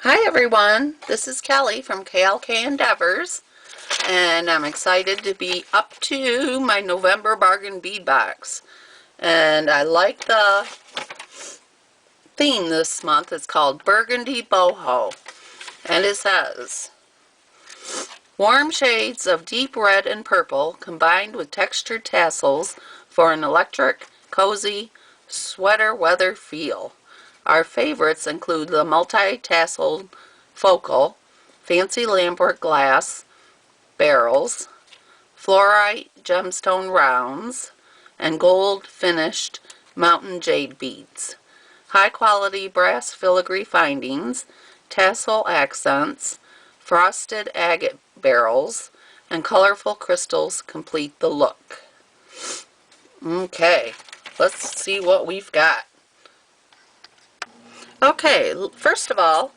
Hi everyone, this is Kelly from KLK Endeavors, and I'm excited to be up to my November Bargain Bead Box. And I like the theme this month. It's called Burgundy Boho, and it says, warm shades of deep red and purple combined with textured tassels for an electric, cozy, sweater weather feel. Our favorites include the multi-tasseled focal, fancy Lampwork glass barrels, fluorite gemstone rounds, and gold finished mountain jade beads. High quality brass filigree findings, tassel accents, frosted agate barrels, and colorful crystals complete the look. Okay, let's see what we've got. Okay, first of all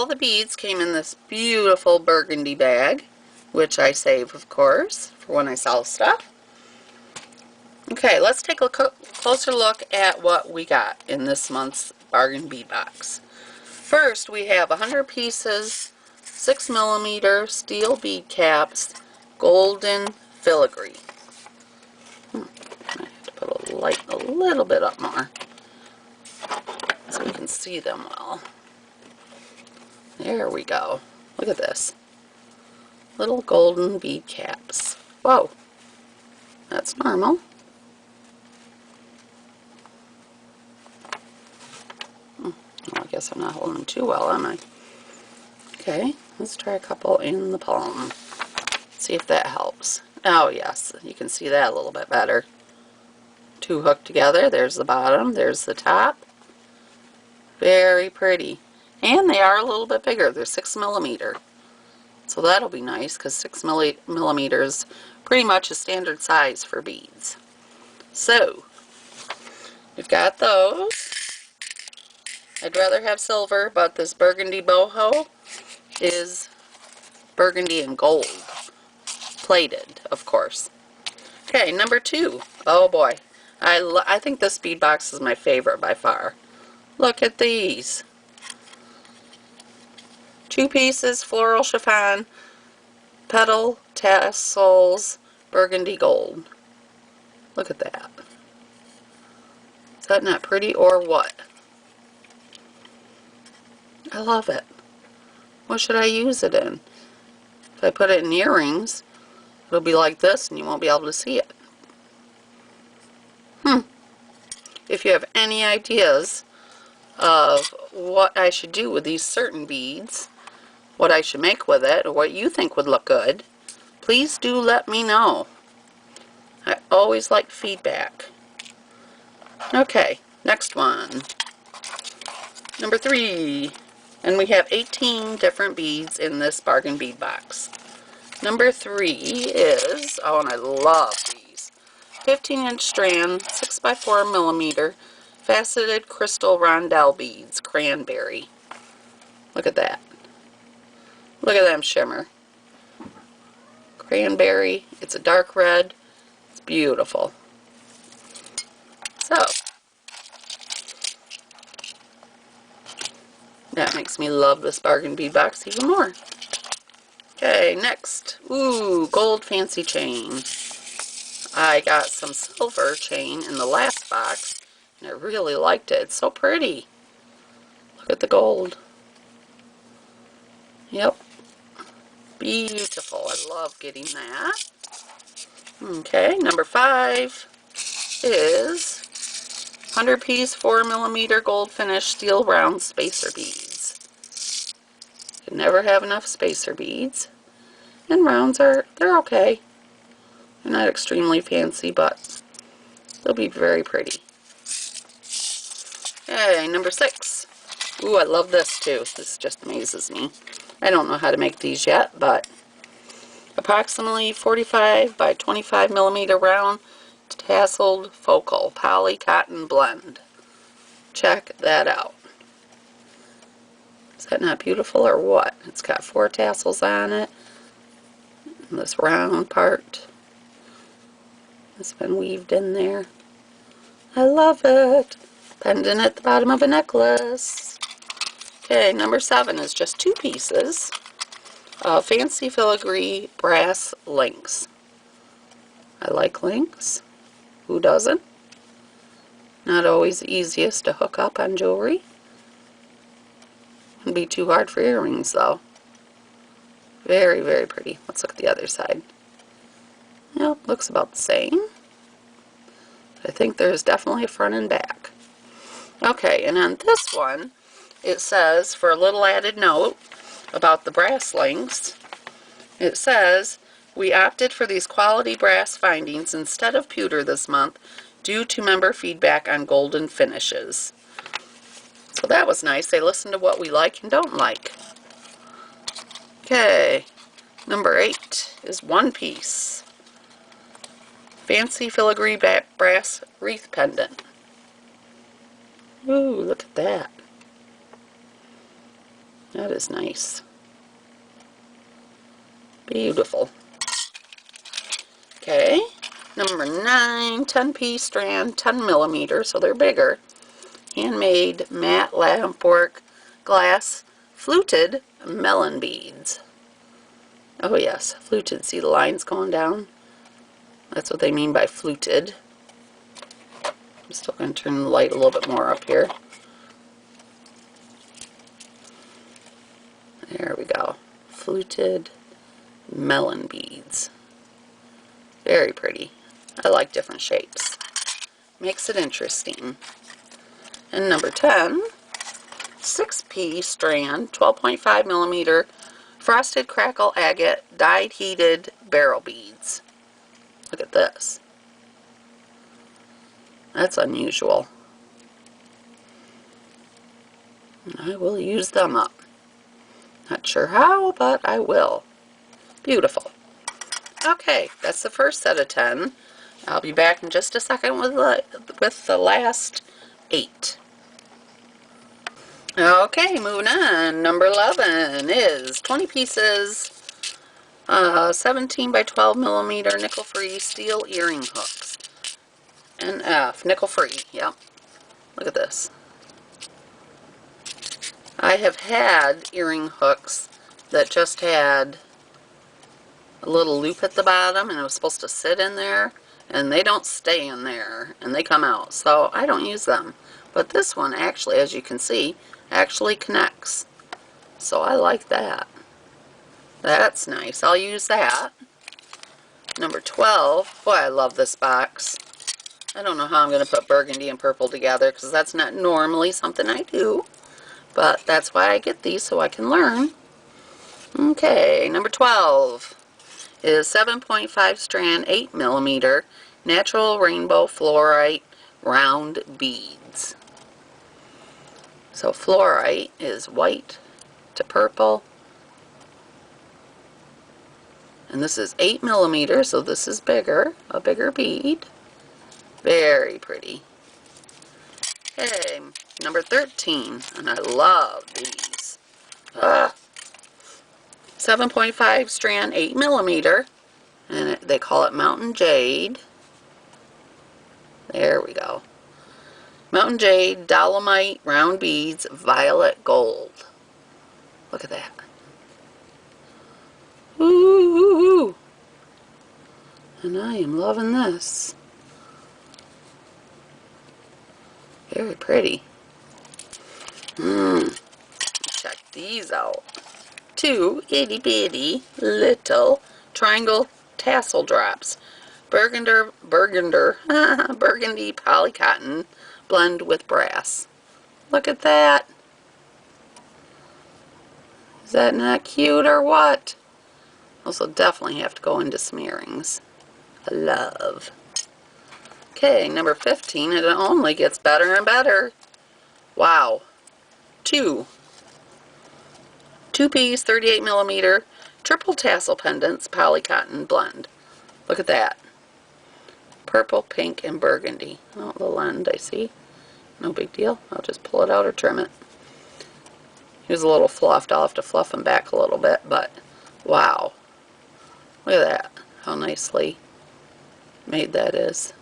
the beads came in this beautiful burgundy bag, which I save, of course, for when I sell stuff. Okay, let's take a closer look at what we got in this month's Bargain Bead Box. First, we have 100 pieces, 6mm steel bead caps, golden filigree. I have to put a light a little bit up more so we can see them well. There we go. Look at this. Little golden bead caps. Whoa. That's normal. Well, I guess I'm not holding them too well, am I? Okay, let's try a couple in the palm. See if that helps. Oh yes, you can see that a little bit better. Two hooked together. There's the bottom. There's the top. Very pretty. And they are a little bit bigger. They're 6mm. So that'll be nice because 6mm is pretty much a standard size for beads. So, we've got those. I'd rather have silver, but this Burgundy Boho is burgundy and gold. Plated, of course. Okay, number 2. Oh boy. I think this bead box is my favorite by far. Look at these. 2 pieces, floral chiffon, petal, tassels, burgundy gold. Look at that. Is that not pretty or what? I love it. What should I use it in? If I put it in earrings, it'll be like this and you won't be able to see it. If you have any ideas of what I should do with these certain beads, what I should make with it, or what you think would look good, please do let me know. I always like feedback. Okay, next one. Number 3. And we have 18 different beads in this Bargain Bead Box. Number 3 is, oh, and I love these, 15-inch strand, 6x4mm, faceted crystal Rondelle beads, cranberry. Look at that. Look at them shimmer. Cranberry, it's a dark red, it's beautiful. So, that makes me love this Bargain Bead Box even more. Okay, next. Ooh, gold fancy chain. I got some silver chain in the last box, and I really liked it. It's so pretty. Look at the gold. Yep. Beautiful. I love getting that. Okay, number 5 is 100-piece 4mm gold finish steel round spacer beads. You can never have enough spacer beads. And rounds they're okay. They're not extremely fancy, but they'll be very pretty. Okay, number 6. Ooh, I love this too. This just amazes me. I don't know how to make these yet, but approximately 45 by 25mm round tasseled focal poly cotton blend. Check that out. Is that not beautiful or what? It's got 4 tassels on it. And this round part has been weaved in there. I love it. Pendant at the bottom of a necklace. Okay, number 7 is just 2 pieces of fancy filigree brass links. I like links. Who doesn't? Not always the easiest to hook up on jewelry. Wouldn't be too hard for earrings though. Very, very pretty. Let's look at the other side. Yep, looks about the same. I think there's definitely a front and back. Okay, and on this one, it says, for a little added note about the brass links, it says, we opted for these quality brass findings instead of pewter this month due to member feedback on golden finishes. So that was nice. They listened to what we like and don't like. Okay, number 8 is 1 piece. Fancy filigree brass wreath pendant. Ooh, look at that. That is nice. Beautiful. Okay, number 9, 10-piece strand, 10 millimeters, so they're bigger. Handmade matte lampwork glass fluted melon beads. Oh yes, fluted. See the lines going down? That's what they mean by fluted. I'm still going to turn the light a little bit more up here. There we go. Fluted melon beads. Very pretty. I like different shapes. Makes it interesting. And number 10, 6-piece strand, 12.5 millimeter frosted crackle agate dyed heated barrel beads. Look at this. That's unusual. I will use them up. Not sure how, but I will. Beautiful. Okay, that's the first set of 10. I'll be back in just a second with the last 8. Okay, moving on. Number 11 is 20 pieces, 17 by 12 millimeter nickel-free steel earring hooks. NF, nickel-free, yep. Look at this. I have had earring hooks that just had a little loop at the bottom and it was supposed to sit in there, and they don't stay in there and they come out, so I don't use them. But this one actually, as you can see, actually connects, so I like that. That's nice. I'll use that. Number 12. Boy, I love this box. I don't know how I'm going to put burgundy and purple together because that's not normally something I do, but that's why I get these, so I can learn. Okay, number 12 is 7.5 strand 8 millimeter natural rainbow fluorite round beads. So fluorite is white to purple, and this is 8 millimeters, so this is bigger, a bigger bead. Very pretty. Okay, number 13, and I love these. 7.5 strand 8 millimeter, and they call it Mountain Jade. There we go. Mountain Jade Dolomite round beads, violet gold. Look at that. Ooh, and I am loving this. Very pretty. Check these out. 2 itty bitty little triangle tassel drops. Burgundy poly cotton blend with brass. Look at that. Is that not cute or what? Also definitely have to go into some earrings. I love. Okay, number 15, and it only gets better and better. Wow. 2-piece 38 millimeter triple tassel pendants poly cotton blend. Look at that. Purple, pink, and burgundy. Oh, the end, I see. No big deal. I'll just pull it out or trim it. He was a little fluffed. I'll have to fluff him back a little bit, but wow. Look at that. How nicely made that is.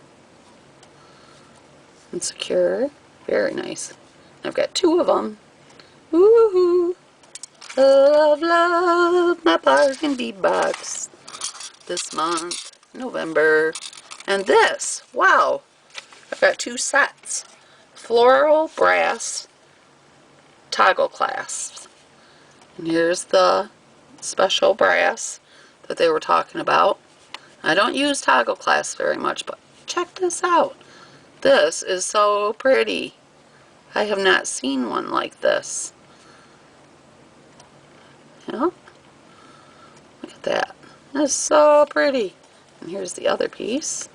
And secure. Very nice. I've got 2 of them. Woohoo! Love, love my Bargain Bead Box this month, November. And this, wow, I've got 2 sets. Floral brass toggle clasps. And here's the special brass that they were talking about. I don't use toggle clasps very much, but check this out. This is so pretty. I have not seen one like this. You know? Look at that. That's so pretty. And here's the other piece.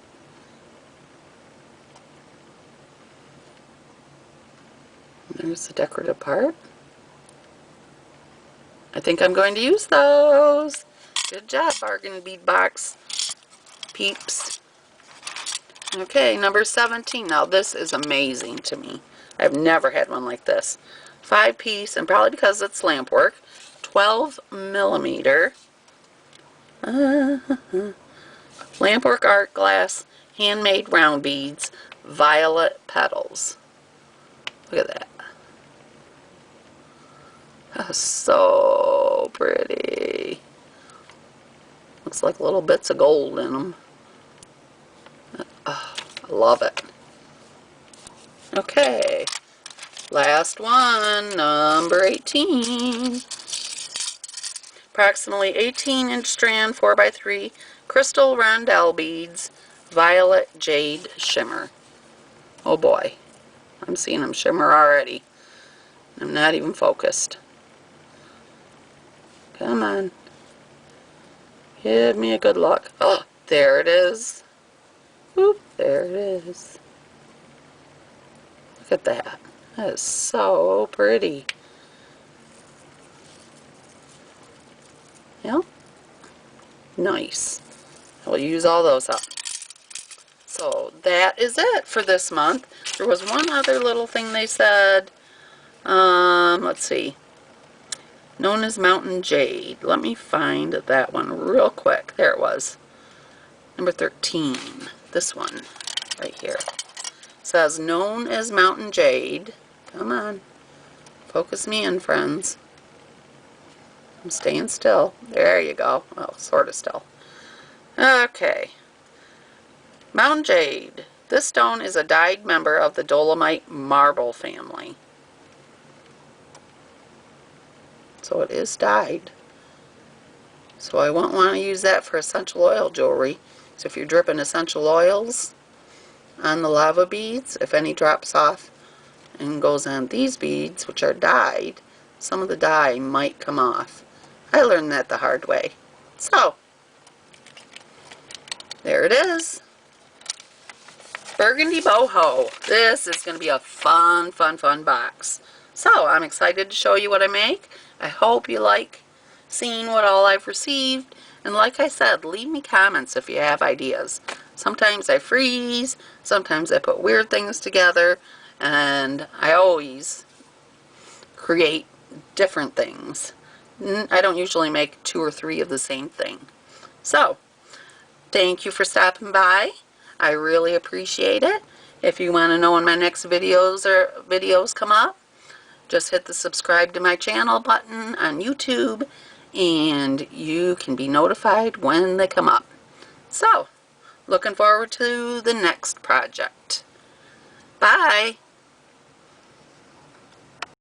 There's the decorative part. I think I'm going to use those. Good job, Bargain Bead Box peeps. Okay, number 17. Now this is amazing to me. I've never had one like this. 5-piece, and probably because it's Lampwork, 12 millimeter. Lampwork art glass, handmade round beads, violet petals. Look at that. That's so pretty. Looks like little bits of gold in them. Oh, I love it. Okay, last one, number 18. Approximately 18-inch strand 4x3 crystal Rondelle beads, violet jade shimmer. Oh boy, I'm seeing them shimmer already. I'm not even focused. Come on. Give me a good look. Oh, there it is. Whoop, there it is. Look at that. That is so pretty. Yep. Nice. I'll use all those up. So that is it for this month. There was one other little thing they said. Let's see. Known as Mountain Jade. Let me find that one real quick. There it was. Number 13. This one right here. It says known as Mountain Jade. Come on. Focus me in, friends. I'm staying still. There you go. Well, sort of still. Okay. Mountain Jade. This stone is a dyed member of the Dolomite marble family. So it is dyed. So I won't want to use that for essential oil jewelry. So if you're dripping essential oils on the lava beads, if any drops off and goes on these beads, which are dyed, some of the dye might come off. I learned that the hard way. So, there it is. Burgundy Boho. This is going to be a fun, fun, fun box. So, I'm excited to show you what I make. I hope you like seeing what all I've received. And like I said, leave me comments if you have ideas. Sometimes I freeze, sometimes I put weird things together, and I always create different things. I don't usually make 2 or 3 of the same thing. So, thank you for stopping by. I really appreciate it. If you want to know when my next videos come up, just hit the subscribe to my channel button on YouTube and you can be notified when they come up. So, looking forward to the next project. Bye!